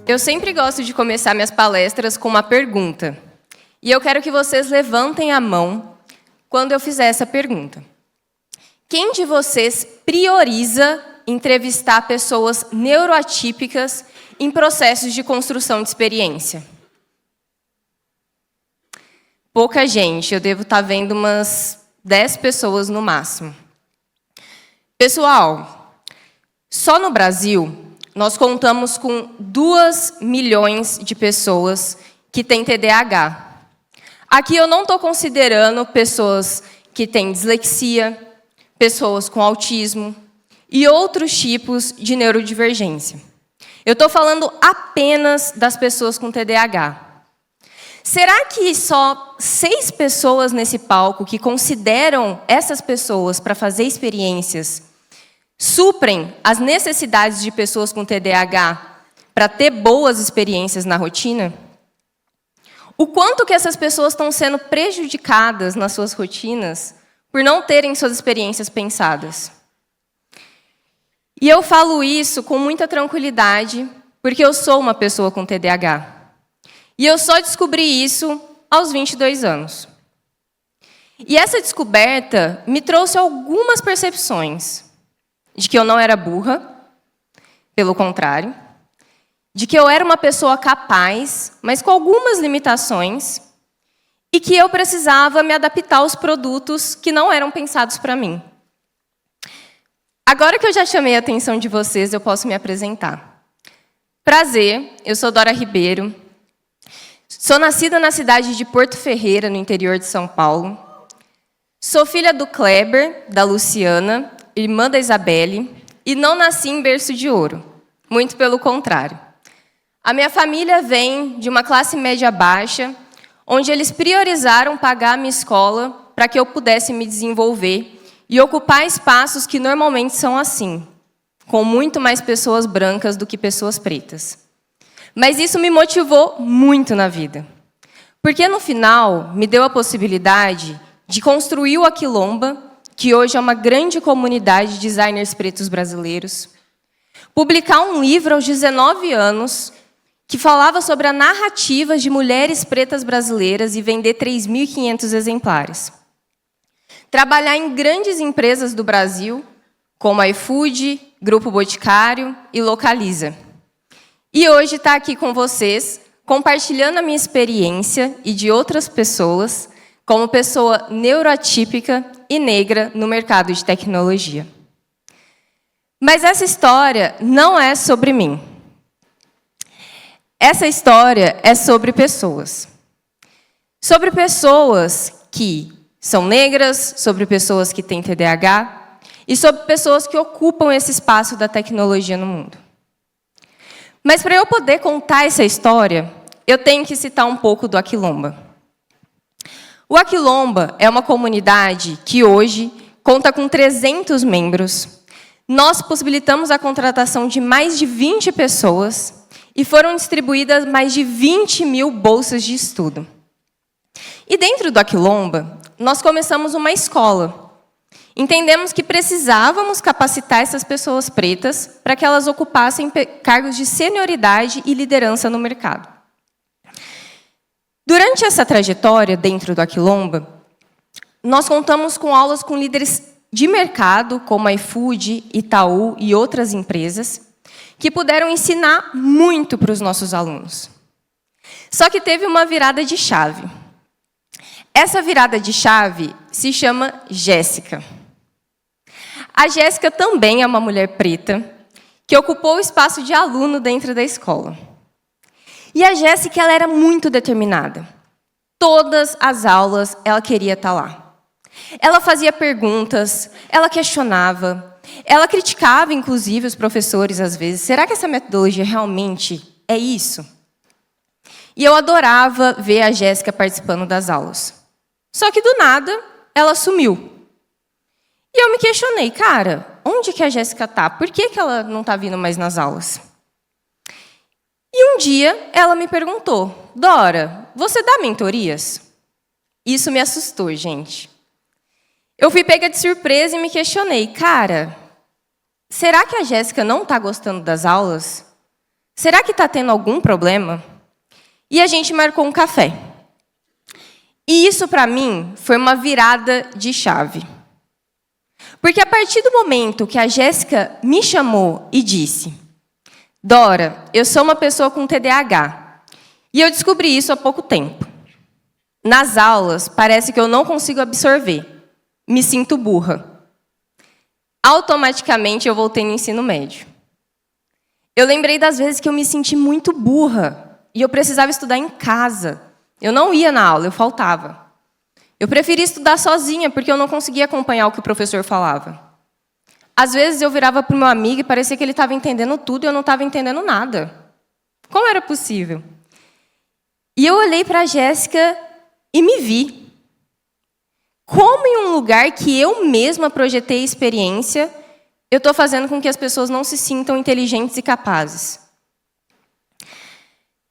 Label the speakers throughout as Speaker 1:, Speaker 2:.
Speaker 1: Eu sempre gosto de começar minhas palestras com uma pergunta. E eu quero que vocês levantem a mão quando eu fizer essa pergunta. Quem de vocês prioriza entrevistar pessoas neuroatípicas em processos de construção de experiência? Pouca gente, eu devo estar vendo umas 10 pessoas no máximo. Pessoal, só no Brasil, nós contamos com 2 milhões de pessoas que têm TDAH. Aqui eu não estou considerando pessoas que têm dislexia, pessoas com autismo e outros tipos de neurodivergência. Eu estou falando apenas das pessoas com TDAH. Será que só 6 pessoas nesse palco que consideram essas pessoas para fazer experiências suprem as necessidades de pessoas com TDAH para ter boas experiências na rotina? O quanto que essas pessoas estão sendo prejudicadas nas suas rotinas por não terem suas experiências pensadas? E eu falo isso com muita tranquilidade, porque eu sou uma pessoa com TDAH. E eu só descobri isso aos 22 anos. E essa descoberta me trouxe algumas percepções de que eu não era burra, pelo contrário, de que eu era uma pessoa capaz, mas com algumas limitações, e que eu precisava me adaptar aos produtos que não eram pensados para mim. Agora que eu já chamei a atenção de vocês, eu posso me apresentar. Prazer, eu sou Dora Ribeiro, sou nascida na cidade de Porto Ferreira, no interior de São Paulo. Sou filha do Kleber, da Luciana, irmã da Isabelle, e não nasci em berço de ouro. Muito pelo contrário. A minha família vem de uma classe média baixa, onde eles priorizaram pagar a minha escola para que eu pudesse me desenvolver e ocupar espaços que normalmente são assim, com muito mais pessoas brancas do que pessoas pretas. Mas isso me motivou muito na vida. Porque, no final, me deu a possibilidade de construir o Aquilomba, que hoje é uma grande comunidade de designers pretos brasileiros, publicar um livro aos 19 anos, que falava sobre a narrativa de mulheres pretas brasileiras e vender 3.500 exemplares. Trabalhar em grandes empresas do Brasil, como a iFood, Grupo Boticário e Localiza. E hoje estar aqui com vocês, compartilhando a minha experiência e de outras pessoas, como pessoa neuroatípica e negra no mercado de tecnologia. Mas essa história não é sobre mim. Essa história é sobre pessoas. Sobre pessoas que são negras, sobre pessoas que têm TDAH e sobre pessoas que ocupam esse espaço da tecnologia no mundo. Mas para eu poder contar essa história, eu tenho que citar um pouco do Aquilomba. O Aquilomba é uma comunidade que hoje conta com 300 membros. Nós possibilitamos a contratação de mais de 20 pessoas e foram distribuídas mais de 20 mil bolsas de estudo. E dentro do Aquilomba, nós começamos uma escola. Entendemos que precisávamos capacitar essas pessoas pretas para que elas ocupassem cargos de senioridade e liderança no mercado. Durante essa trajetória dentro do Aquilomba, nós contamos com aulas com líderes de mercado, como a iFood, Itaú e outras empresas, que puderam ensinar muito para os nossos alunos. Só que teve uma virada de chave. Essa virada de chave se chama Jéssica. A Jéssica também é uma mulher preta, que ocupou o espaço de aluno dentro da escola. E a Jéssica, ela era muito determinada. Todas as aulas ela queria estar lá. Ela fazia perguntas, ela questionava, ela criticava, inclusive, os professores, às vezes. Será que essa metodologia realmente é isso? E eu adorava ver a Jéssica participando das aulas. Só que, do nada, ela sumiu. E eu me questionei, cara, onde que a Jéssica está? Por que ela não está vindo mais nas aulas? E um dia, ela me perguntou, Dora, você dá mentorias? Isso me assustou, gente. Eu fui pega de surpresa e me questionei, cara, será que a Jéssica não está gostando das aulas? será que está tendo algum problema? E a gente marcou um café. E isso, para mim, foi uma virada de chave. Porque a partir do momento que a Jéssica me chamou e disse: Dora, eu sou uma pessoa com TDAH. E eu descobri isso há pouco tempo. Nas aulas, parece que eu não consigo absorver. Me sinto burra. Automaticamente, eu voltei no ensino médio. Eu lembrei das vezes que eu me senti muito burra. E eu precisava estudar em casa. Eu não ia na aula, eu faltava. Eu preferia estudar sozinha, porque eu não conseguia acompanhar o que o professor falava. Às vezes, eu virava para o meu amigo e parecia que ele estava entendendo tudo e eu não estava entendendo nada. Como era possível? E eu olhei para a Jéssica e me vi. Como em um lugar que eu mesma projetei experiência, eu estou fazendo com que as pessoas não se sintam inteligentes e capazes.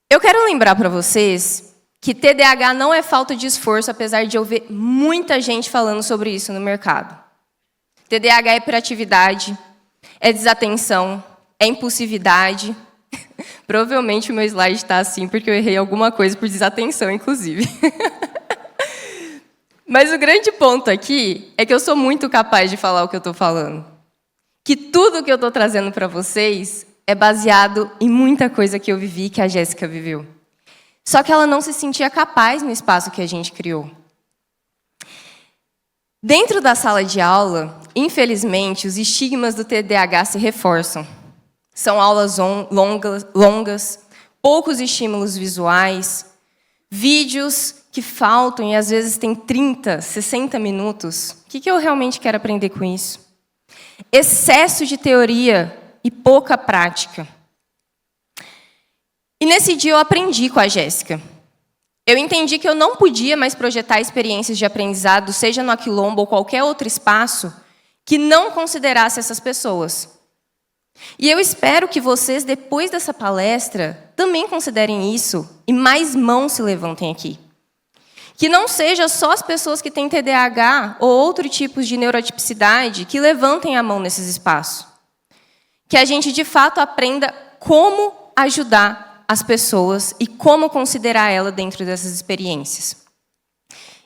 Speaker 1: Eu quero lembrar para vocês que TDAH não é falta de esforço, apesar de eu ver muita gente falando sobre isso no mercado. TDAH é hiperatividade, é desatenção, é impulsividade. Provavelmente o meu slide está assim, porque eu errei alguma coisa por desatenção, inclusive. Mas o grande ponto aqui é que eu sou muito capaz de falar o que eu estou falando. Que tudo que eu estou trazendo para vocês é baseado em muita coisa que eu vivi, que a Jéssica viveu. Só que ela não se sentia capaz no espaço que a gente criou. Dentro da sala de aula, infelizmente, os estigmas do TDAH se reforçam. São aulas longas, poucos estímulos visuais, vídeos que faltam e às vezes tem 30, 60 minutos. O que eu realmente quero aprender com isso? Excesso de teoria e pouca prática. E nesse dia eu aprendi com a Jéssica. Eu entendi que eu não podia mais projetar experiências de aprendizado, seja no Aquilombo ou qualquer outro espaço, que não considerasse essas pessoas. E eu espero que vocês, depois dessa palestra, também considerem isso e mais mãos se levantem aqui. Que não seja só as pessoas que têm TDAH ou outro tipo de neurotipicidade que levantem a mão nesses espaços. Que a gente, de fato, aprenda como ajudar as pessoas e como considerar ela dentro dessas experiências.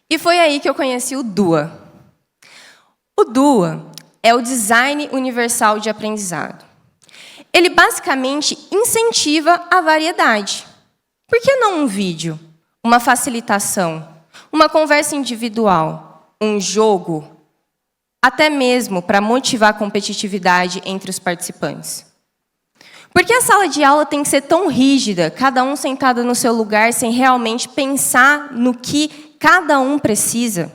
Speaker 1: E foi aí que eu conheci o DUA. O DUA é o Design Universal de Aprendizado. Ele basicamente incentiva a variedade. Por que não um vídeo, uma facilitação, uma conversa individual, um jogo, até mesmo para motivar a competitividade entre os participantes? Por que a sala de aula tem que ser tão rígida, cada um sentado no seu lugar, sem realmente pensar no que cada um precisa?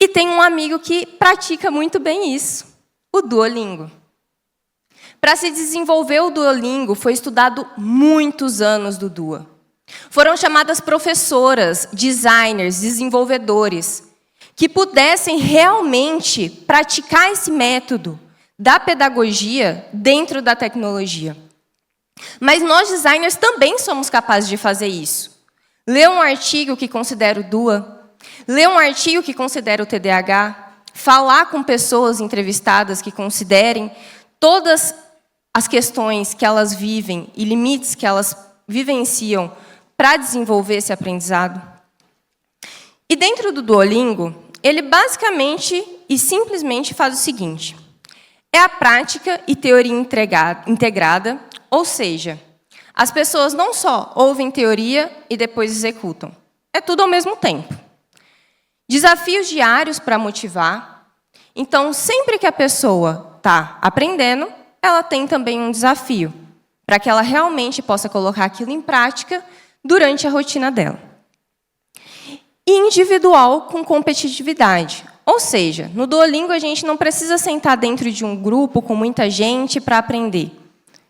Speaker 1: E tem um amigo que pratica muito bem isso, o Duolingo. Para se desenvolver o Duolingo, foi estudado muitos anos do DUA. Foram chamadas professoras, designers, desenvolvedores, que pudessem realmente praticar esse método da pedagogia dentro da tecnologia. Mas nós, designers, também somos capazes de fazer isso. Ler um artigo que considera o DUA, ler um artigo que considera o TDAH, falar com pessoas entrevistadas que considerem todas as questões que elas vivem e limites que elas vivenciam para desenvolver esse aprendizado. E dentro do Duolingo, ele basicamente e simplesmente faz o seguinte: é a prática e teoria integrada, ou seja, as pessoas não só ouvem teoria e depois executam, é tudo ao mesmo tempo. Desafios diários para motivar. Então, sempre que a pessoa está aprendendo, ela tem também um desafio, para que ela realmente possa colocar aquilo em prática durante a rotina dela. E individual com competitividade. Ou seja, no Duolingo a gente não precisa sentar dentro de um grupo com muita gente para aprender.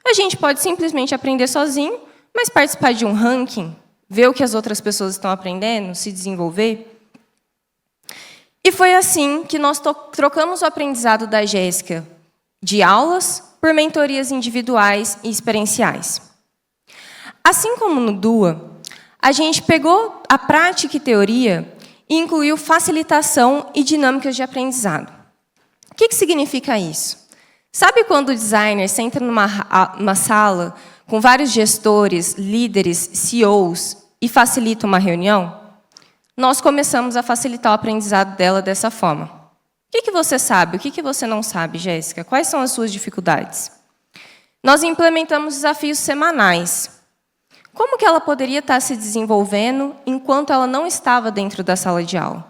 Speaker 1: A gente pode simplesmente aprender sozinho, mas participar de um ranking, ver o que as outras pessoas estão aprendendo, se desenvolver. E foi assim que nós trocamos o aprendizado da Jéssica de aulas por mentorias individuais e experienciais. Assim como no DUA, a gente pegou a prática e teoria e incluiu facilitação e dinâmicas de aprendizado. O que significa isso? Sabe quando o designer senta numa sala com vários gestores, líderes, CEOs e facilita uma reunião? Nós começamos a facilitar o aprendizado dela dessa forma. O que você sabe? O que você não sabe, Jéssica? Quais são as suas dificuldades? Nós implementamos desafios semanais. Como que ela poderia estar se desenvolvendo enquanto ela não estava dentro da sala de aula?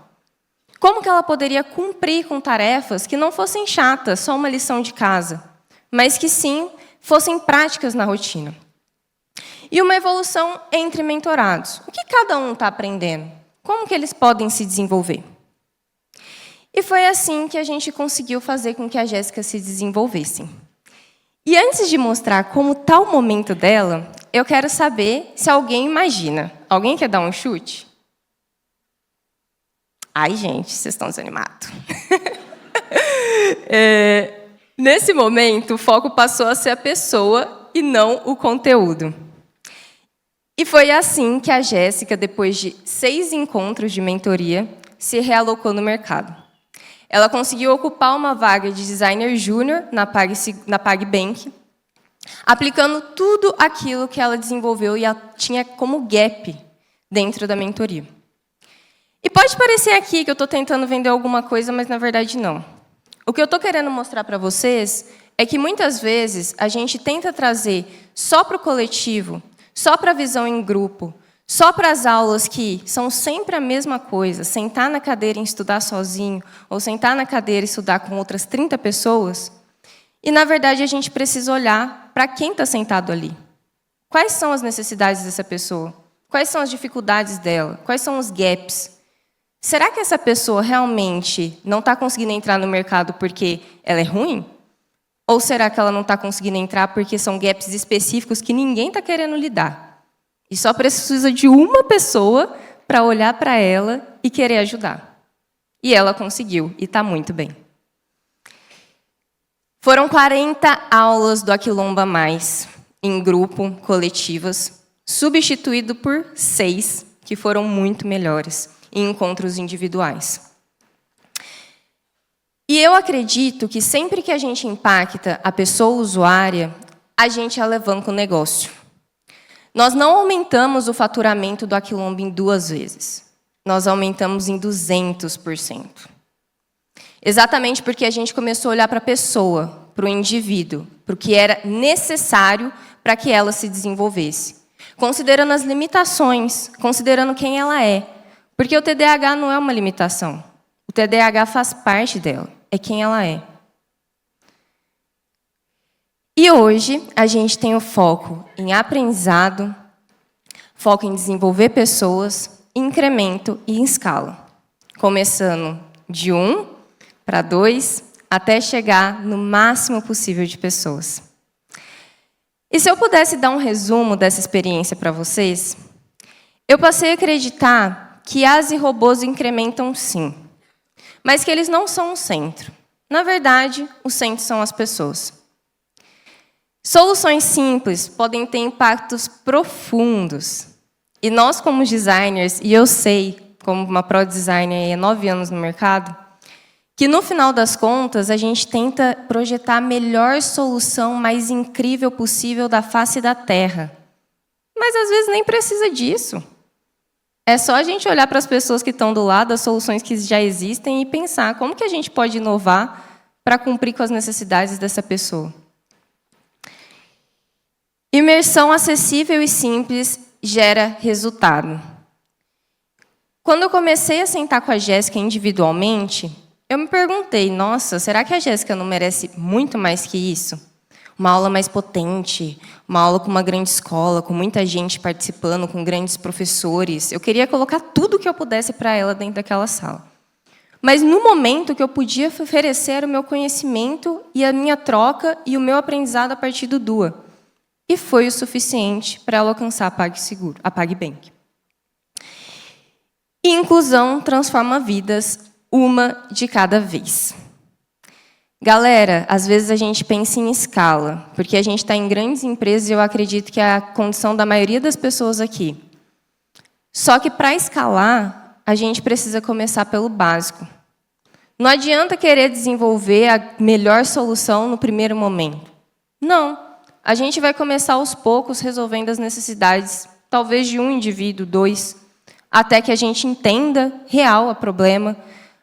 Speaker 1: Como que ela poderia cumprir com tarefas que não fossem chatas, só uma lição de casa, mas que sim fossem práticas na rotina? E uma evolução entre mentorados. O que cada um está aprendendo? Como que eles podem se desenvolver? E foi assim que a gente conseguiu fazer com que a Jéssica se desenvolvesse. E antes de mostrar como está o momento dela, eu quero saber se alguém imagina. Alguém quer dar um chute? Ai, gente, vocês estão desanimados. Nesse momento, o foco passou a ser a pessoa e não o conteúdo. E foi assim que a Jéssica, depois de 6 encontros de mentoria, se realocou no mercado. Ela conseguiu ocupar uma vaga de designer júnior na PagBank, aplicando tudo aquilo que ela desenvolveu e tinha como gap dentro da mentoria. E pode parecer aqui que eu estou tentando vender alguma coisa, mas na verdade não. O que eu estou querendo mostrar para vocês é que muitas vezes a gente tenta trazer só para o coletivo, só para a visão em grupo, só para as aulas que são sempre a mesma coisa, sentar na cadeira e estudar sozinho, ou sentar na cadeira e estudar com outras 30 pessoas, e, na verdade, a gente precisa olhar para quem está sentado ali. Quais são as necessidades dessa pessoa? Quais são as dificuldades dela? Quais são os gaps? Será que essa pessoa realmente não está conseguindo entrar no mercado porque ela é ruim? Ou será que ela não está conseguindo entrar porque são gaps específicos que ninguém está querendo lidar? E só precisa de uma pessoa para olhar para ela e querer ajudar. E ela conseguiu, e está muito bem. Foram 40 aulas do Aquilomba Mais, em grupo, coletivas, substituído por 6, que foram muito melhores, em encontros individuais. E eu acredito que sempre que a gente impacta a pessoa usuária, a gente alavanca o negócio. Nós não aumentamos o faturamento do Aquilomba em 2 vezes. Nós aumentamos em 200%. Exatamente porque a gente começou a olhar para a pessoa, para o indivíduo, para o que era necessário para que ela se desenvolvesse. Considerando as limitações, considerando quem ela é. Porque o TDAH não é uma limitação. O TDAH faz parte dela, é quem ela é. E hoje a gente tem o foco em aprendizado, foco em desenvolver pessoas, incremento e em escala. Começando de 1 para 2, até chegar no máximo possível de pessoas. E se eu pudesse dar um resumo dessa experiência para vocês, eu passei a acreditar que IAs e robôs incrementam sim, mas que eles não são o centro. Na verdade, o centro são as pessoas. Soluções simples podem ter impactos profundos. E nós, como designers, e eu sei, como uma pro designer há 9 anos no mercado, que no final das contas a gente tenta projetar a melhor solução mais incrível possível da face da Terra. Mas às vezes nem precisa disso. É só a gente olhar para as pessoas que estão do lado, as soluções que já existem e pensar como que a gente pode inovar para cumprir com as necessidades dessa pessoa. Imersão acessível e simples gera resultado. Quando eu comecei a sentar com a Jéssica individualmente, eu me perguntei, nossa, será que a Jéssica não merece muito mais que isso? Uma aula mais potente, uma aula com uma grande escola, com muita gente participando, com grandes professores. Eu queria colocar tudo o que eu pudesse para ela dentro daquela sala. Mas no momento que eu podia oferecer o meu conhecimento e a minha troca e o meu aprendizado a partir do DUA. E foi o suficiente para ela alcançar a PagBank. E inclusão transforma vidas, uma de cada vez. Galera, às vezes a gente pensa em escala, porque a gente está em grandes empresas e eu acredito que é a condição da maioria das pessoas aqui. Só que para escalar, a gente precisa começar pelo básico. Não adianta querer desenvolver a melhor solução no primeiro momento. Não. A gente vai começar aos poucos resolvendo as necessidades, talvez de um indivíduo, 2, até que a gente entenda real o problema,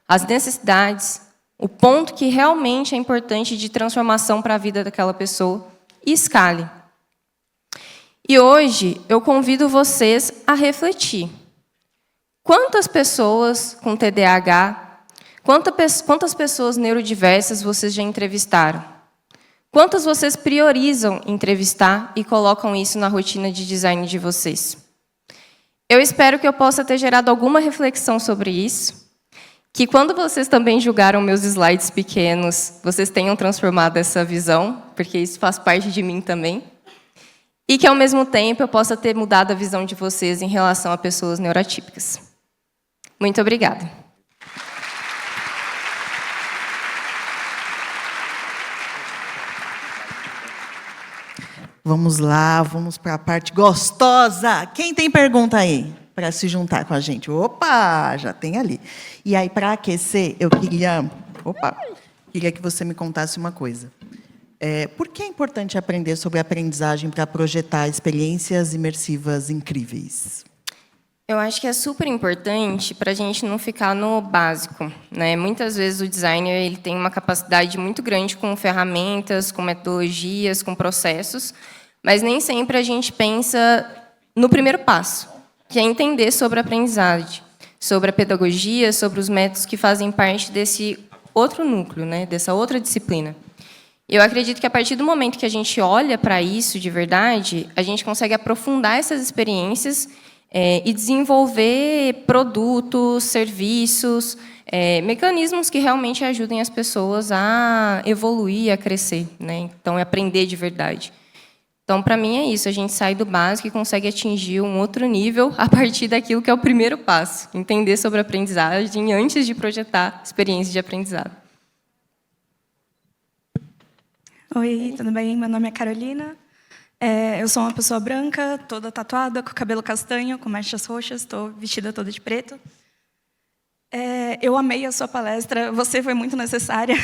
Speaker 1: as necessidades, o ponto que realmente é importante de transformação para a vida daquela pessoa e escale. E hoje eu convido vocês a refletir. Quantas pessoas com TDAH, quantas pessoas neurodiversas vocês já entrevistaram? Quantas vocês priorizam entrevistar e colocam isso na rotina de design de vocês? Eu espero que eu possa ter gerado alguma reflexão sobre isso, que quando vocês também julgaram meus slides pequenos, vocês tenham transformado essa visão, porque isso faz parte de mim também, e que, ao mesmo tempo, eu possa ter mudado a visão de vocês em relação a pessoas neuroatípicas. Muito obrigada.
Speaker 2: Vamos lá, vamos para a parte gostosa. Quem tem pergunta aí para se juntar com a gente? Opa, já tem ali. E aí, para aquecer, eu queria que você me contasse uma coisa. Por que é importante aprender sobre aprendizagem para projetar experiências imersivas incríveis?
Speaker 1: Eu acho que é super importante para a gente não ficar no básico, né? Muitas vezes o designer ele tem uma capacidade muito grande com ferramentas, com metodologias, com processos, mas nem sempre a gente pensa no primeiro passo, que é entender sobre a aprendizagem, sobre a pedagogia, sobre os métodos que fazem parte desse outro núcleo, né? Dessa outra disciplina. Eu acredito que, a partir do momento que a gente olha para isso de verdade, a gente consegue aprofundar essas experiências e desenvolver produtos, serviços, mecanismos que realmente ajudem as pessoas a evoluir, a crescer, né? Então, é aprender de verdade. Então, para mim, é isso. A gente sai do básico e consegue atingir um outro nível a partir daquilo que é o primeiro passo. Entender sobre a aprendizagem antes de projetar experiências de aprendizado.
Speaker 3: Oi, tudo bem? Meu nome é Carolina. Eu sou uma pessoa branca, toda tatuada, com cabelo castanho, com mechas roxas, estou vestida toda de preto. Eu amei a sua palestra, você foi muito necessária.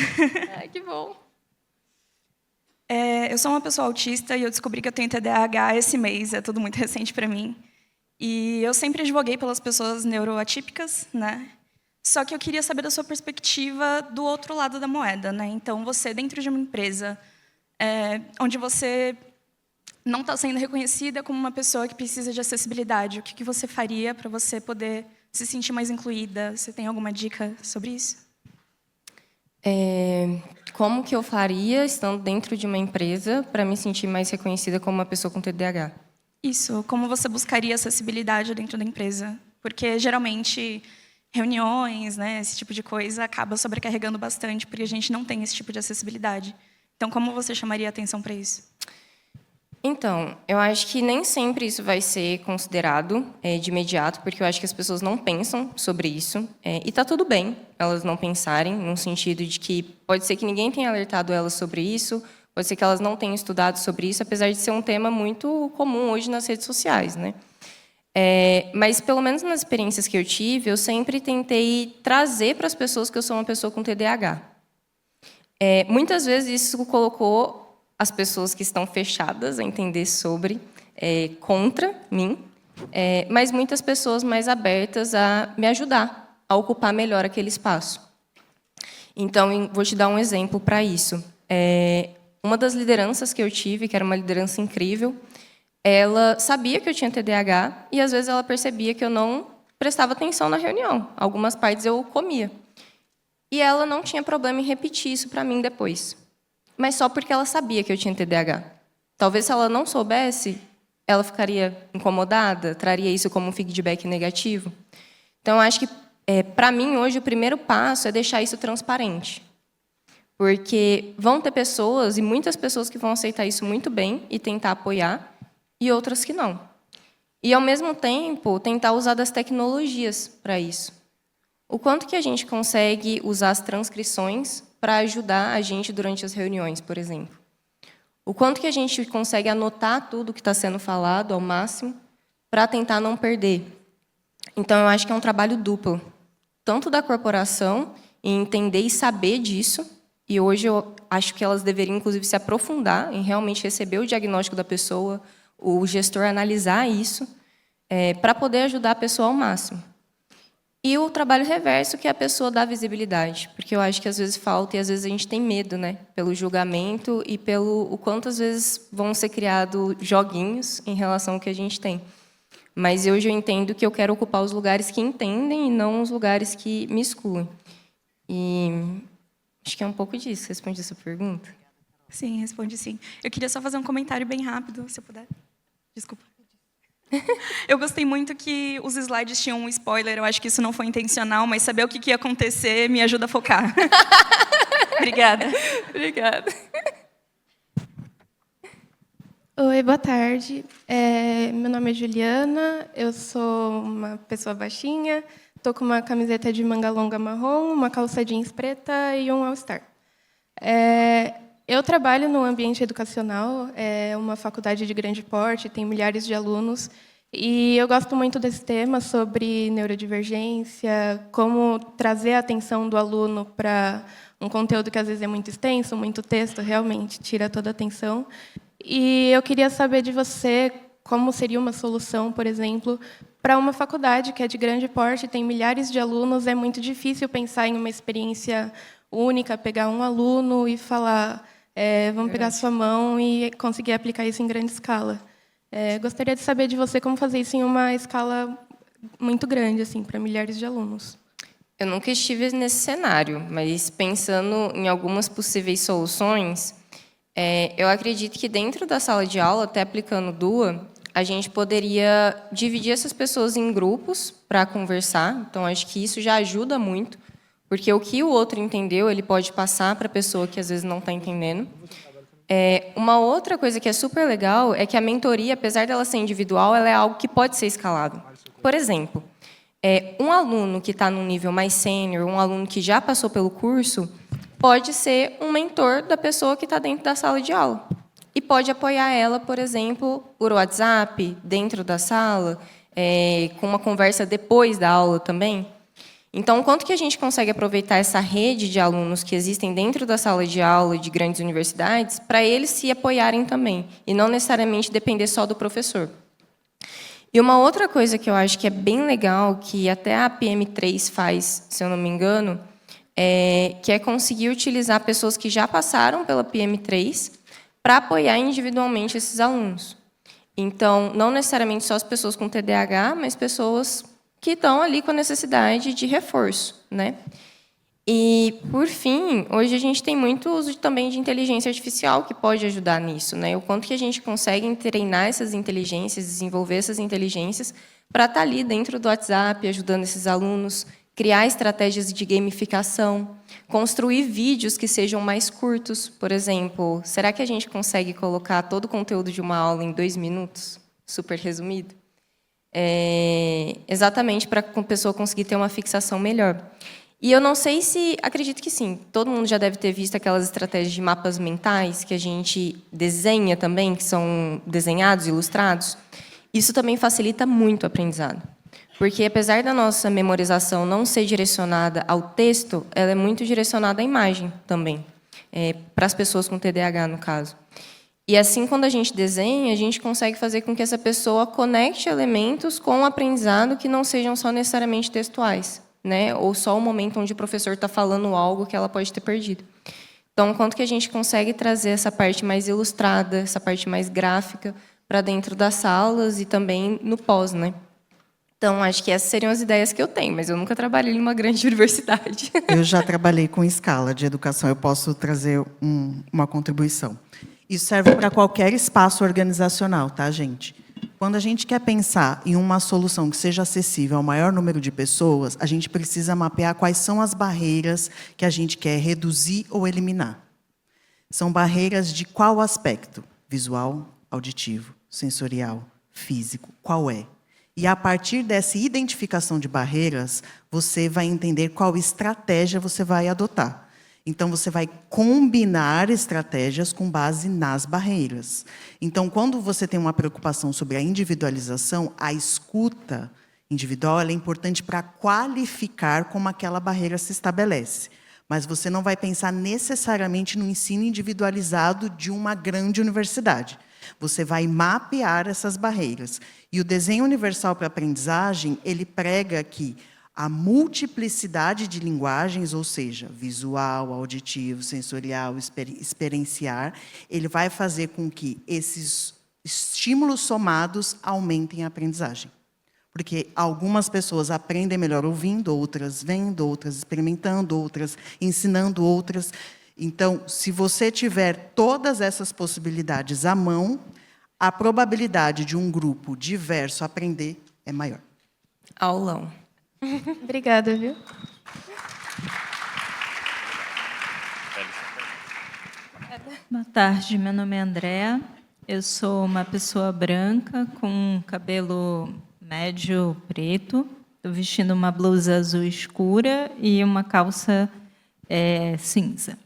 Speaker 1: Ai, que bom.
Speaker 3: Eu sou uma pessoa autista e eu descobri que eu tenho TDAH esse mês, é tudo muito recente para mim. E eu sempre advoguei pelas pessoas neuroatípicas, né? Só que eu queria saber da sua perspectiva do outro lado da moeda, né? Então, você, dentro de uma empresa onde você não está sendo reconhecida como uma pessoa que precisa de acessibilidade, o que você faria para você poder se sentir mais incluída? Você tem alguma dica sobre isso?
Speaker 1: Como que eu faria, estando dentro de uma empresa, para me sentir mais reconhecida como uma pessoa com TDAH?
Speaker 3: Isso, como você buscaria acessibilidade dentro da empresa? Porque, geralmente, reuniões, né, esse tipo de coisa, acaba sobrecarregando bastante, porque a gente não tem esse tipo de acessibilidade. Então, como você chamaria a atenção para isso?
Speaker 1: Então, eu acho que nem sempre isso vai ser considerado de imediato, porque eu acho que as pessoas não pensam sobre isso. E está tudo bem elas não pensarem, no sentido de que pode ser que ninguém tenha alertado elas sobre isso, pode ser que elas não tenham estudado sobre isso, apesar de ser um tema muito comum hoje nas redes sociais, né? Mas, pelo menos nas experiências que eu tive, eu sempre tentei trazer para as pessoas que eu sou uma pessoa com TDAH. Muitas vezes isso colocou as pessoas que estão fechadas a entender sobre, contra mim, mas muitas pessoas mais abertas a me ajudar a ocupar melhor aquele espaço. Então, vou te dar um exemplo para isso. Uma das lideranças que eu tive, que era uma liderança incrível, ela sabia que eu tinha TDAH e, às vezes, ela percebia que eu não prestava atenção na reunião. Algumas partes eu comia. E ela não tinha problema em repetir isso para mim depois. Mas só porque ela sabia que eu tinha TDAH. Talvez, se ela não soubesse, ela ficaria incomodada, traria isso como um feedback negativo. Então, eu acho que, para mim, hoje, o primeiro passo é deixar isso transparente. Porque vão ter pessoas, e muitas pessoas, que vão aceitar isso muito bem e tentar apoiar, e outras que não. E, ao mesmo tempo, tentar usar das tecnologias para isso. O quanto que a gente consegue usar as transcrições para ajudar a gente durante as reuniões, por exemplo. O quanto que a gente consegue anotar tudo que está sendo falado ao máximo para tentar não perder. Então, eu acho que é um trabalho duplo, tanto da corporação em entender e saber disso. E hoje eu acho que elas deveriam, inclusive, se aprofundar em realmente receber o diagnóstico da pessoa, o gestor analisar isso, para poder ajudar a pessoa ao máximo. E o trabalho reverso, que é a pessoa dar visibilidade, porque eu acho que às vezes falta e às vezes a gente tem medo, né, pelo julgamento e pelo o quanto às vezes vão ser criados joguinhos em relação ao que a gente tem. Mas hoje eu entendo que eu quero ocupar os lugares que entendem e não os lugares que me excluem. E acho que é um pouco disso. Respondi essa pergunta?
Speaker 3: Sim, responde sim. Eu queria só fazer um comentário bem rápido, se eu puder. Desculpa. Eu gostei muito que os slides tinham um spoiler. Eu acho que isso não foi intencional, mas saber o que ia acontecer me ajuda a focar. Obrigada.
Speaker 1: Obrigada.
Speaker 4: Oi, boa tarde. Meu nome é Juliana, eu sou uma pessoa baixinha, estou com uma camiseta de manga longa marrom, uma calça jeans preta e um all-star. Eu trabalho no ambiente educacional, é uma faculdade de grande porte, tem milhares de alunos, e eu gosto muito desse tema sobre neurodivergência, como trazer a atenção do aluno para um conteúdo que às vezes é muito extenso, muito texto, realmente tira toda a atenção. E eu queria saber de você como seria uma solução, por exemplo, para uma faculdade que é de grande porte, tem milhares de alunos, é muito difícil pensar em uma experiência única, pegar um aluno e falar, vamos pegar sua mão e conseguir aplicar isso em grande escala. Gostaria de saber de você como fazer isso em uma escala muito grande, assim, para milhares de alunos.
Speaker 1: Eu nunca estive nesse cenário, mas pensando em algumas possíveis soluções, eu acredito que dentro da sala de aula, até aplicando DUA, a gente poderia dividir essas pessoas em grupos para conversar. Então, acho que isso já ajuda muito, porque o que o outro entendeu, ele pode passar para a pessoa que às vezes não está entendendo. Uma outra coisa que é super legal é que a mentoria, apesar dela ser individual, ela é algo que pode ser escalado. Por exemplo, um aluno que está num nível mais sênior, um aluno que já passou pelo curso, pode ser um mentor da pessoa que está dentro da sala de aula. E pode apoiar ela, por exemplo, por WhatsApp, dentro da sala, com uma conversa depois da aula também. Então, quanto que a gente consegue aproveitar essa rede de alunos que existem dentro da sala de aula de grandes universidades para eles se apoiarem também, e não necessariamente depender só do professor. E uma outra coisa que eu acho que é bem legal, que até a PM3 faz, se eu não me engano, que é conseguir utilizar pessoas que já passaram pela PM3 para apoiar individualmente esses alunos. Então, não necessariamente só as pessoas com TDAH, mas pessoas que estão ali com a necessidade de reforço, né? E, por fim, hoje a gente tem muito uso também de inteligência artificial que pode ajudar nisso, né? O quanto que a gente consegue treinar essas inteligências, desenvolver essas inteligências para estar ali dentro do WhatsApp, ajudando esses alunos, criar estratégias de gamificação, construir vídeos que sejam mais curtos. Por exemplo, será que a gente consegue colocar todo o conteúdo de uma aula em 2 minutos? Super resumido? Exatamente para a pessoa conseguir ter uma fixação melhor. E eu não sei se... Acredito que sim. Todo mundo já deve ter visto aquelas estratégias de mapas mentais que a gente desenha também, que são desenhados, ilustrados. Isso também facilita muito o aprendizado. Porque, apesar da nossa memorização não ser direcionada ao texto, ela é muito direcionada à imagem também, para as pessoas com TDAH, no caso. E assim, quando a gente desenha, a gente consegue fazer com que essa pessoa conecte elementos com o aprendizado que não sejam só necessariamente textuais, né? Ou só o momento onde o professor está falando algo que ela pode ter perdido. Então, quanto que a gente consegue trazer essa parte mais ilustrada, essa parte mais gráfica, para dentro das salas e também no pós, né? Então, acho que essas seriam as ideias que eu tenho, mas eu nunca trabalhei em uma grande universidade.
Speaker 2: Eu já trabalhei com escala de educação, eu posso trazer uma contribuição. Isso serve para qualquer espaço organizacional, tá, gente? Quando a gente quer pensar em uma solução que seja acessível ao maior número de pessoas, a gente precisa mapear quais são as barreiras que a gente quer reduzir ou eliminar. São barreiras de qual aspecto? Visual, auditivo, sensorial, físico, qual é? E, a partir dessa identificação de barreiras, você vai entender qual estratégia você vai adotar. Então, você vai combinar estratégias com base nas barreiras. Então, quando você tem uma preocupação sobre a individualização, a escuta individual ela é importante para qualificar como aquela barreira se estabelece. Mas você não vai pensar necessariamente no ensino individualizado de uma grande universidade. Você vai mapear essas barreiras. E o desenho universal para a aprendizagem, ele prega que a multiplicidade de linguagens, ou seja, visual, auditivo, sensorial, experienciar, ele vai fazer com que esses estímulos somados aumentem a aprendizagem. Porque algumas pessoas aprendem melhor ouvindo, outras vendo, outras experimentando, outras ensinando, outras. Então, se você tiver todas essas possibilidades à mão, a probabilidade de um grupo diverso aprender é maior.
Speaker 1: Aulão.
Speaker 4: Obrigada, viu?
Speaker 5: Boa tarde, meu nome é Andréa. Eu sou uma pessoa branca com cabelo médio preto. Estou vestindo uma blusa azul escura e uma calça cinza.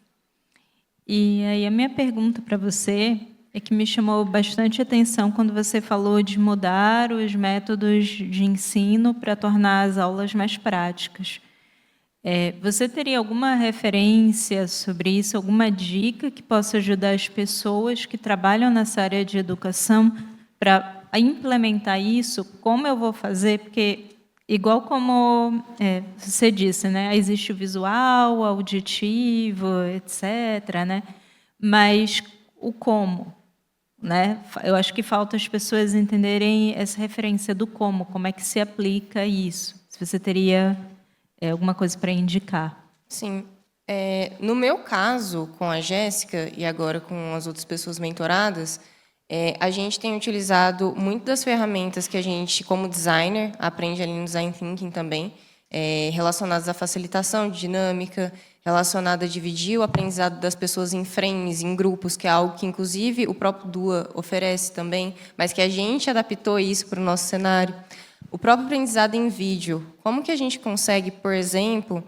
Speaker 5: E aí a minha pergunta para você é que me chamou bastante atenção quando você falou de mudar os métodos de ensino para tornar as aulas mais práticas. Você teria alguma referência sobre isso, alguma dica que possa ajudar as pessoas que trabalham nessa área de educação para implementar isso? Como eu vou fazer? Porque, igual como você disse, né, existe o visual, o auditivo, etc., né? Mas o como? Né? Eu acho que falta as pessoas entenderem essa referência do como é que se aplica isso. Se você teria alguma coisa para indicar.
Speaker 1: Sim. No meu caso, com a Jéssica e agora com as outras pessoas mentoradas, a gente tem utilizado muito das ferramentas que a gente, como designer, aprende ali no Design Thinking também, relacionadas à facilitação de dinâmica, relacionada a dividir o aprendizado das pessoas em frames, em grupos, que é algo que, inclusive, o próprio DUA oferece também, mas que a gente adaptou isso para o nosso cenário. O próprio aprendizado em vídeo. Como que a gente consegue, por exemplo,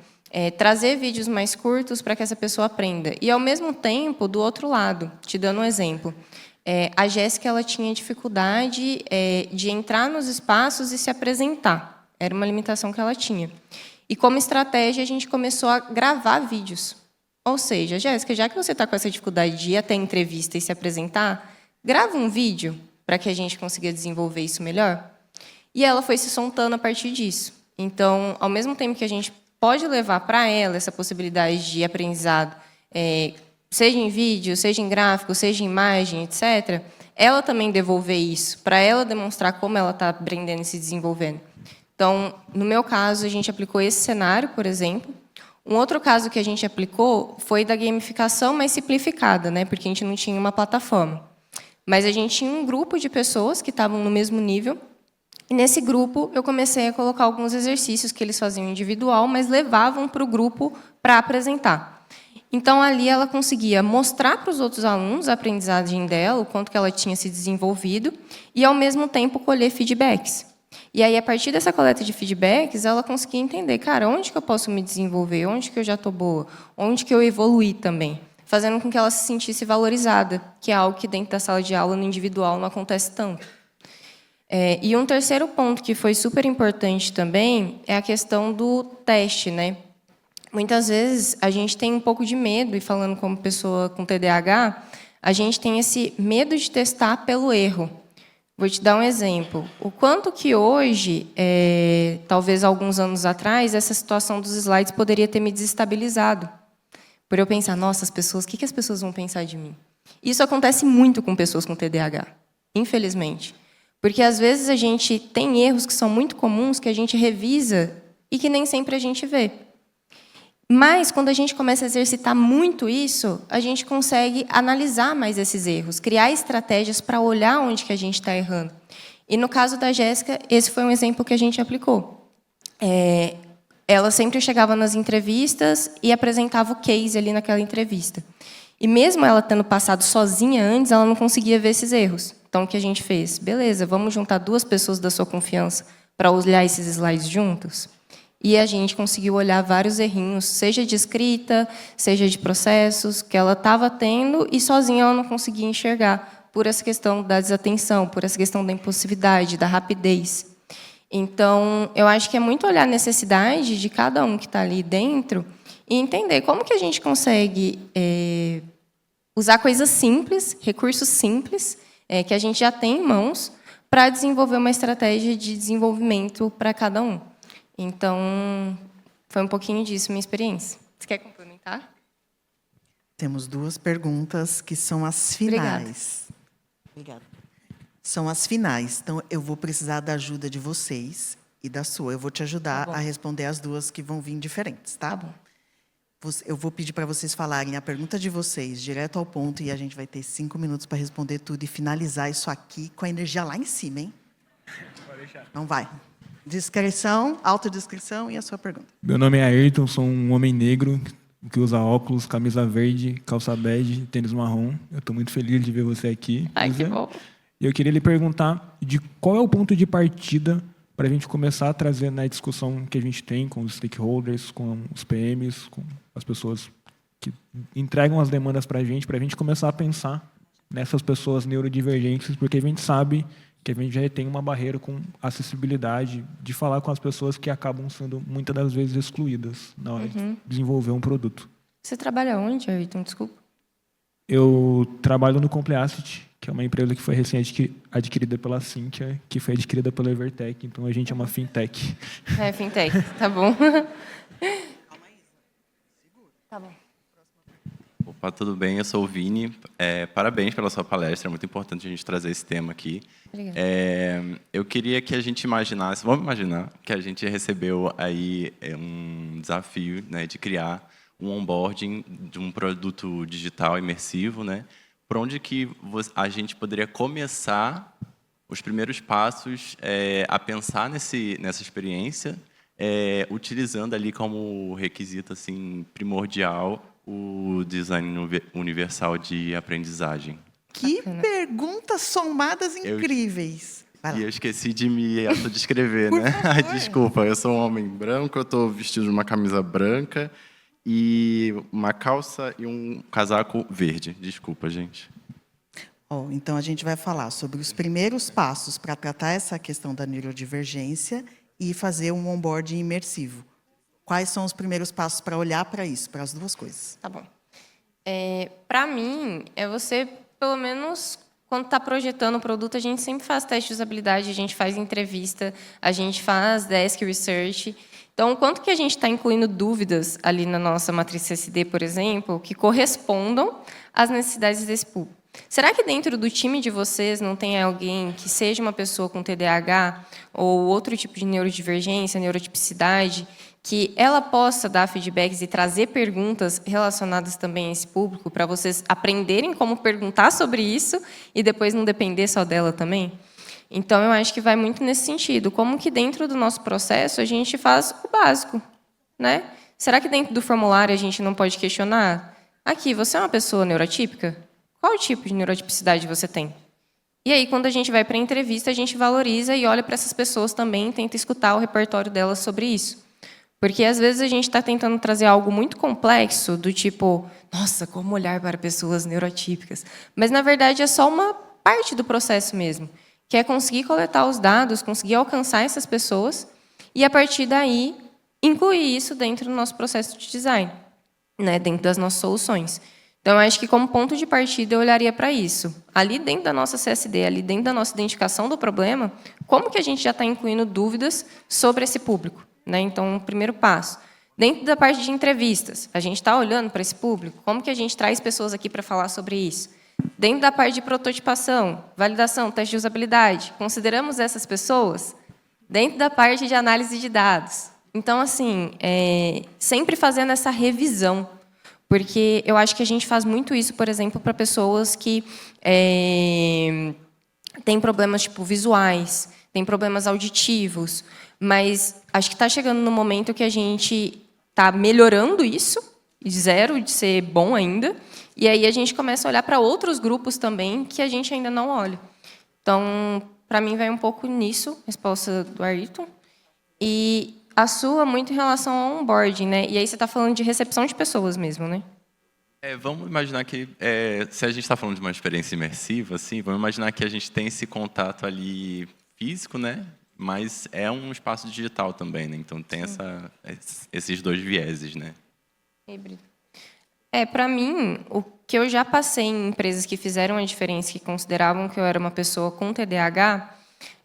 Speaker 1: trazer vídeos mais curtos para que essa pessoa aprenda? E, ao mesmo tempo, do outro lado, te dando um exemplo, a Jéssica ela tinha dificuldade de entrar nos espaços e se apresentar. Era uma limitação que ela tinha. E, como estratégia, a gente começou a gravar vídeos. Ou seja, Jéssica, já que você está com essa dificuldade de ir até a entrevista e se apresentar, grava um vídeo para que a gente consiga desenvolver isso melhor. E ela foi se soltando a partir disso. Então, ao mesmo tempo que a gente pode levar para ela essa possibilidade de aprendizado, seja em vídeo, seja em gráfico, seja em imagem, etc., ela também devolver isso, para ela demonstrar como ela está aprendendo e se desenvolvendo. Então, no meu caso, a gente aplicou esse cenário, por exemplo. Um outro caso que a gente aplicou foi da gamificação mais simplificada, né? Porque a gente não tinha uma plataforma. Mas a gente tinha um grupo de pessoas que estavam no mesmo nível. E, nesse grupo, eu comecei a colocar alguns exercícios que eles faziam individual, mas levavam para o grupo para apresentar. Então, ali, ela conseguia mostrar para os outros alunos a aprendizagem dela, o quanto que ela tinha se desenvolvido, e, ao mesmo tempo, colher feedbacks. E aí, a partir dessa coleta de feedbacks, ela conseguia entender, cara, onde que eu posso me desenvolver, onde que eu já estou boa, onde que eu evoluí também, fazendo com que ela se sentisse valorizada, que é algo que dentro da sala de aula, no individual, não acontece tanto. E um terceiro ponto que foi super importante também é a questão do teste, né? Muitas vezes, a gente tem um pouco de medo, e falando como pessoa com TDAH, a gente tem esse medo de testar pelo erro. Vou te dar um exemplo. O quanto que hoje, talvez alguns anos atrás, essa situação dos slides poderia ter me desestabilizado. Por eu pensar, nossa, as pessoas, o que as pessoas vão pensar de mim? Isso acontece muito com pessoas com TDAH, infelizmente. Porque, às vezes, a gente tem erros que são muito comuns, que a gente revisa e que nem sempre a gente vê. Mas, quando a gente começa a exercitar muito isso, a gente consegue analisar mais esses erros, criar estratégias para olhar onde que a gente está errando. E, no caso da Jéssica, esse foi um exemplo que a gente aplicou. Ela sempre chegava nas entrevistas e apresentava o case ali naquela entrevista. E, mesmo ela tendo passado sozinha antes, ela não conseguia ver esses erros. Então, o que a gente fez? Beleza, vamos juntar 2 pessoas da sua confiança para olhar esses slides juntos? E a gente conseguiu olhar vários errinhos, seja de escrita, seja de processos, que ela estava tendo e sozinha ela não conseguia enxergar, por essa questão da desatenção, por essa questão da impulsividade, da rapidez. Então, eu acho que é muito olhar a necessidade de cada um que está ali dentro e entender como que a gente consegue usar coisas simples, recursos simples, que a gente já tem em mãos, para desenvolver uma estratégia de desenvolvimento para cada um. Então, foi um pouquinho disso, minha experiência. Você quer complementar?
Speaker 2: Temos 2 perguntas que são as finais. Obrigada. São as finais. Então, eu vou precisar da ajuda de vocês e da sua. Eu vou te ajudar a responder as 2 que vão vir diferentes, tá?
Speaker 1: Tá bom.
Speaker 2: Eu vou pedir para vocês falarem a pergunta de vocês direto ao ponto e a gente vai ter 5 minutos para responder tudo e finalizar isso aqui com a energia lá em cima, hein? Então, vai. Descrição, autodescrição e a sua pergunta.
Speaker 6: Meu nome é Ayrton, sou um homem negro que usa óculos, camisa verde, calça bege, tênis marrom. Eu estou muito feliz de ver você aqui.
Speaker 1: Ai, que
Speaker 6: Isa.
Speaker 1: bom.
Speaker 6: E eu queria lhe perguntar de qual é o ponto de partida para a gente começar a trazer na discussão que a gente tem com os stakeholders, com os PMs, com as pessoas que entregam as demandas para a gente começar a pensar nessas pessoas neurodivergentes, porque a gente sabe que a gente já tem uma barreira com acessibilidade de falar com as pessoas que acabam sendo, muitas das vezes, excluídas na hora de desenvolver um produto.
Speaker 1: Você trabalha onde, Ayrton? Desculpa.
Speaker 6: Eu trabalho no Compleasset, que é uma empresa que foi recém-adquirida pela Cynthia, que foi adquirida pela Evertech. Então, a gente é uma fintech.
Speaker 1: É, fintech. Tá bom. Tá bom.
Speaker 7: Opa, tudo bem? Eu sou o Vini. Parabéns pela sua palestra. É muito importante a gente trazer esse tema aqui.
Speaker 1: Obrigada.
Speaker 7: Eu queria que a gente imaginasse, vamos imaginar que a gente recebeu aí um desafio, né, de criar um onboarding de um produto digital imersivo, né? Por onde que a gente poderia começar os primeiros passos a pensar nessa experiência, utilizando ali como requisito assim primordial o design universal de aprendizagem.
Speaker 2: Que perguntas somadas incríveis. Vai lá.
Speaker 7: E eu esqueci de me autodescrever, né? Ai, desculpa, eu sou um homem branco, eu estou vestido de uma camisa branca e uma calça e um casaco verde. Desculpa, gente.
Speaker 2: Então, a gente vai falar sobre os primeiros passos para tratar essa questão da neurodivergência e fazer um onboarding imersivo. Quais são os primeiros passos para olhar para isso, para as 2 coisas?
Speaker 1: Tá bom. Para mim, você, pelo menos, quando está projetando o produto, a gente sempre faz teste de usabilidade, a gente faz entrevista, a gente faz desk research. Então, quanto que a gente está incluindo dúvidas ali na nossa matriz CSD, por exemplo, que correspondam às necessidades desse público? Será que dentro do time de vocês não tem alguém que seja uma pessoa com TDAH ou outro tipo de neurodivergência, neurotipicidade, que ela possa dar feedbacks e trazer perguntas relacionadas também a esse público, para vocês aprenderem como perguntar sobre isso e depois não depender só dela também? Então, eu acho que vai muito nesse sentido. Como que dentro do nosso processo a gente faz o básico, né? Será que dentro do formulário a gente não pode questionar? Aqui, você é uma pessoa neurotípica? Qual tipo de neurotipicidade você tem? E aí, quando a gente vai para a entrevista, a gente valoriza e olha para essas pessoas também e tenta escutar o repertório delas sobre isso. Porque, às vezes, a gente está tentando trazer algo muito complexo, do tipo, nossa, como olhar para pessoas neurotípicas? Mas, na verdade, é só uma parte do processo mesmo, que é conseguir coletar os dados, conseguir alcançar essas pessoas e, a partir daí, incluir isso dentro do nosso processo de design, né, dentro das nossas soluções. Então, eu acho que, como ponto de partida, eu olharia para isso. Ali dentro da nossa CSD, ali dentro da nossa identificação do problema, como que a gente já está incluindo dúvidas sobre esse público? Né? Então, o primeiro passo. Dentro da parte de entrevistas, a gente está olhando para esse público? Como que a gente traz pessoas aqui para falar sobre isso? Dentro da parte de prototipação, validação, teste de usabilidade, consideramos essas pessoas? Dentro da parte de análise de dados. Então, assim, sempre fazendo essa revisão. Porque eu acho que a gente faz muito isso, por exemplo, para pessoas que têm problemas tipo visuais, têm problemas auditivos, mas acho que está chegando no momento que a gente está melhorando isso, de zero, de ser bom ainda, e aí a gente começa a olhar para outros grupos também que a gente ainda não olha. Então, para mim, vai um pouco nisso, resposta do Ayrton. E a sua, muito em relação ao onboarding, né? E aí você está falando de recepção de pessoas mesmo, né?
Speaker 7: Vamos imaginar que, se a gente está falando de uma experiência imersiva, assim, vamos imaginar que a gente tem esse contato ali físico, né? mas é um espaço digital também, né? Então tem esses dois vieses, né?
Speaker 1: Híbrido. Para mim, o que eu já passei em empresas que fizeram a diferença, que consideravam que eu era uma pessoa com TDAH,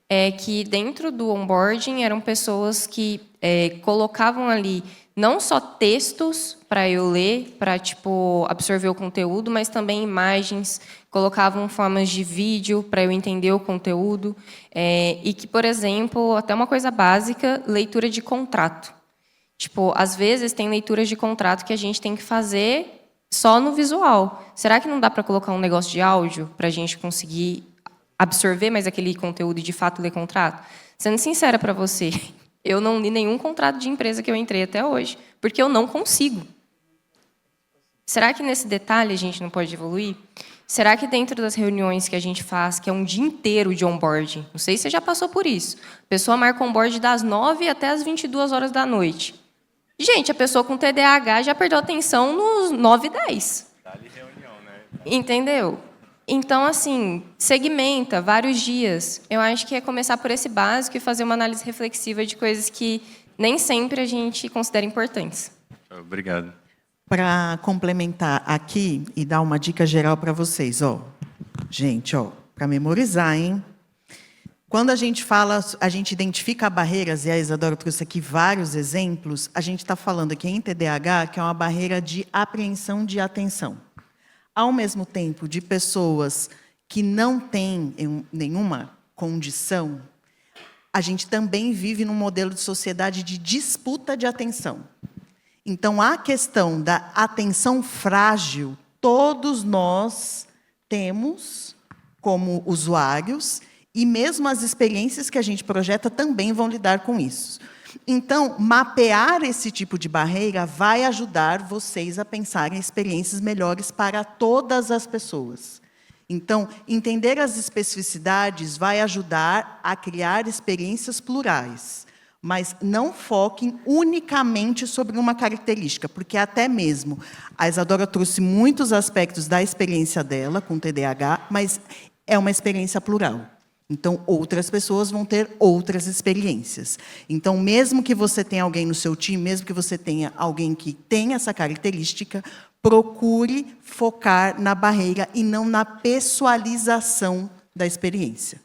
Speaker 1: é que dentro do onboarding eram pessoas que colocavam ali não só textos para eu ler, para tipo absorver o conteúdo, mas também imagens, colocavam formas de vídeo para eu entender o conteúdo, e que, por exemplo, até uma coisa básica, leitura de contrato. Tipo, às vezes tem leituras de contrato que a gente tem que fazer só no visual. Será que não dá para colocar um negócio de áudio para a gente conseguir absorver mais aquele conteúdo e, de fato, ler contrato? Sendo sincera para você, eu não li nenhum contrato de empresa que eu entrei até hoje, porque eu não consigo. Será que nesse detalhe a gente não pode evoluir? Será que dentro das reuniões que a gente faz, que é um dia inteiro de onboarding, não sei se você já passou por isso, a pessoa marca o onboarding das 9 até as 22 horas da noite. Gente, a pessoa com TDAH já perdeu a atenção nos 9 e 10.
Speaker 7: Dá-lhe reunião, né?
Speaker 1: Entendeu? Então, assim, segmenta vários dias. Eu acho que é começar por esse básico e fazer uma análise reflexiva de coisas que nem sempre a gente considera importantes.
Speaker 7: Obrigado.
Speaker 2: Para complementar aqui e dar uma dica geral para vocês, gente, para memorizar, hein? Quando a gente fala, a gente identifica barreiras, e a Isadora trouxe aqui vários exemplos, a gente está falando aqui em TDAH, que é uma barreira de apreensão de atenção. Ao mesmo tempo, de pessoas que não têm nenhuma condição, a gente também vive num modelo de sociedade de disputa de atenção. Então, a questão da atenção frágil, todos nós temos como usuários, e mesmo as experiências que a gente projeta também vão lidar com isso. Então, mapear esse tipo de barreira vai ajudar vocês a pensarem experiências melhores para todas as pessoas. Então, entender as especificidades vai ajudar a criar experiências plurais, mas não foquem unicamente sobre uma característica, porque até mesmo a Isadora trouxe muitos aspectos da experiência dela com TDAH, mas é uma experiência plural. Então, outras pessoas vão ter outras experiências. Então, mesmo que você tenha alguém no seu time, mesmo que você tenha alguém que tenha essa característica, procure focar na barreira e não na pessoalização da experiência.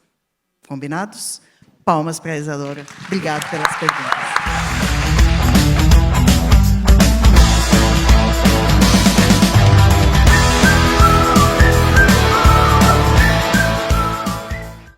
Speaker 2: Combinados? Palmas para a Isadora. Obrigado pelas perguntas.